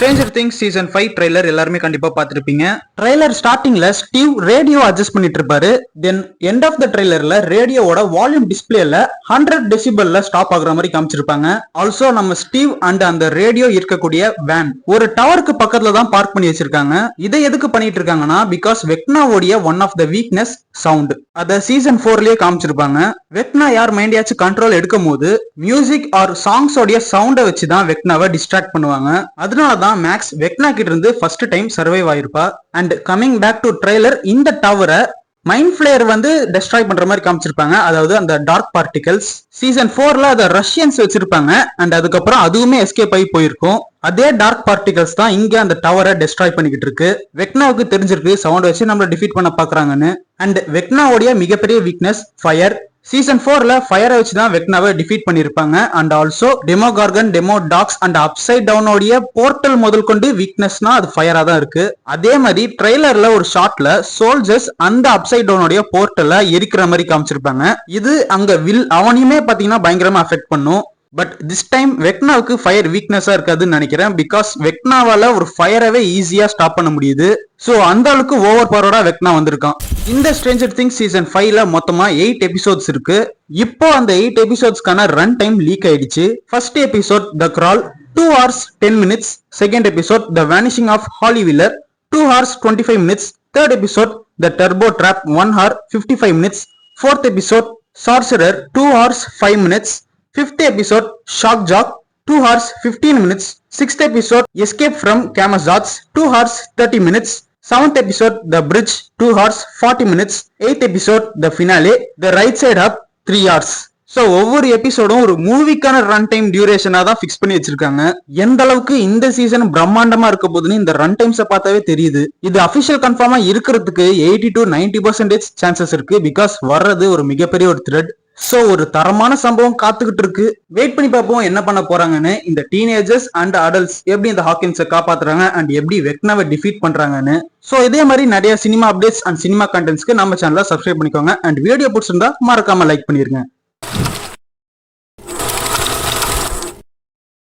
Stranger Things season 5 trailer எல்லாருமே கண்டிப்பா பார்த்திருப்பீங்க. ட்ரைலர் ஸ்டார்டிங்ல ஸ்டீவ் ரேடியோ அட்ஜஸ்ட் பண்ணிட்டு இருப்பாரு. தென் எண்ட் ஆஃப் த ட்ரைலர்ல ரேடியோவோட வால்யூம் டிஸ்பிளேல 100 டெசிபல்ல ஸ்டாப் ஆகுற மாதிரி காமிச்சிருப்பாங்க. ஆல்சோ நம்ம ஸ்டீவ் அண்ட் அந்த ரேடியோ இருக்கக்கூடிய வேன் ஒரு டவருக்கு பக்கத்துல தான் பார்க் பண்ணி வச்சிருக்காங்க. இதை எதுக்கு பண்ணிட்டு இருக்காங்கன்னா பிகாஸ் வெக்னாவோடைய one of the weakness sound. அத சீசன் 4லயே காமிச்சிருப்பாங்க. வெக்னா யார் மைண்டையாச்சும் கண்ட்ரோல் எடுக்கும் போது மியூசிக் ஆர் சாங்ஸ் உடைய சவுண்டை வச்சு தான் வெக்னாவை டிஸ்ட்ராக்ட் பண்ணுவாங்க. அதனால தான் மேக்ஸ் வெக்னா கிட்ட இருந்து ஃபர்ஸ்ட் டைம் சர்வைவ் ஆயிருப்பா. And coming back to trailer, இந்த டவரை மைண்ட் ஃபிளேயர் வந்து டெஸ்ட்ராய் பண்ற மாதிரி காமிச்சிருப்பாங்க. அதாவது அந்த டார்க் பார்ட்டிகல்ஸ் சீசன் 4ல அதை ரஷ்யன்ஸ் வச்சிருப்பாங்க. அண்ட் அதுக்கப்புறம் அதுவுமே எஸ்கேப் ஆகி போயிருக்கும். அதே டார்க் பார்ட்டிகல்ஸ் தான் இங்க அந்த டவரை டெஸ்ட்ராய் பண்ணிக்கிட்டு இருக்கு. வெக்னாவுக்கு தெரிஞ்சிருக்கு சவுண்ட் வச்சு நம்மள டிஃபீட் பண்ண பாக்குறாங்கன்னு. அண்ட் வெக்னாவுடைய மிகப்பெரிய வீக்னஸ் ஃபயர். சீசன் 4ல ஃபயரை வச்சு தான் வெக்னாவை டிஃபீட் பண்ணிருப்பாங்க. And also Demogorgon, demo dogs and upside டவுனோடைய போர்ட்டல் முதல் கொண்டு வீக்னஸ்னா அது ஃபயரா தான் இருக்கு. அதே மாதிரி ட்ரெய்லர்ல ஒரு ஷாட்ல சோல்ஜர்ஸ் அந்த அப்சைட் டவுனோடைய போர்ட்டலை எரிக்கிற மாதிரி காமிச்சிருப்பாங்க. இது அங்க அவனையுமே பாத்தீங்கன்னா பயங்கரமா அஃபெக்ட் பண்ணும். பட் திஸ் டைம் வெக்னாவுக்கு ஃபயர் வீக்னஸா இருக்காதுன்னு நினைக்கிறேன். பிகாஸ் வெக்னாவால ஒரு ஃபயரவே ஈஸியா ஸ்டாப் பண்ண முடியுது. சோ அந்த அளவுக்கு ஓவர் பவரோட வெக்னா வந்திருக்கான். இந்த ஸ்ட்ரேஞ்சர் திங்ஸ் சீசன் 5ல மொத்தமா 8 எபிசோட்ஸ் இருக்கு. இப்போ அந்த 8 எபிசோட்ஸ்க்கான ரன் டைம் லீக் ஆயிடுச்சு. First episode the crawl 2 hours 10 minutes. Second episode the vanishing of Holly Wheeler 2 hours 25 minutes. Third episode the turbo trap 1 hour 55 minutes. Fourth episode sorcerer 2 hours 5 minutes. Fifth episode Shock Jock 2 hours 15 minutes. Sixth episode Escape from Camazotz 2 hours 30 minutes. Seventh episode The Bridge 2 hours 40 minutes. Eighth episode The Finale The Right Side Up 3 hours. So ஒவ்வொரு எபிசோடும் ஒரு மூவிக்கான run time டியூரேஷனா தான் fix பண்ணி வச்சிருக்காங்க. எந்த அளவுக்கு இந்த season பிரம்மாண்டமா இருக்க போதுன்னு இந்த ரன் டைம்ஸை பார்த்தாவே தெரியுது. இது அபிஷியல் கன்ஃபார்மா இருக்கிறதுக்கு 80 to 90% சான்சஸ் இருக்கு. பிகாஸ் வர்றது ஒரு மிகப்பெரிய ஒரு த்ரெட். சோ ஒரு தரமான சம்பவம் காத்துக்கிட்டு இருக்கு. வெயிட் பண்ணி பார்ப்போம் என்ன பண்ண போறாங்கன்னு. இந்த டீனேஜர்ஸ் அண்ட் அடல்ட்ஸ் எப்படி இந்த ஹாக்கின்ஸை காப்பாத்துறாங்க அண்ட் எப்படி வெக்னாவை டிஃபீட் பண்றாங்கன்னு. சோ இதே மாதிரி நிறைய சினிமா அப்டேட்ஸ் அண்ட் சினிமா கண்டென்ட்ஸ்க்கு நம்ம சேனலை சப்ஸ்கிரைப் பண்ணிக்கோங்க. அண்ட் வீடியோ பிடிச்சிருந்தா மறக்காம லைக் பண்ணிருங்க.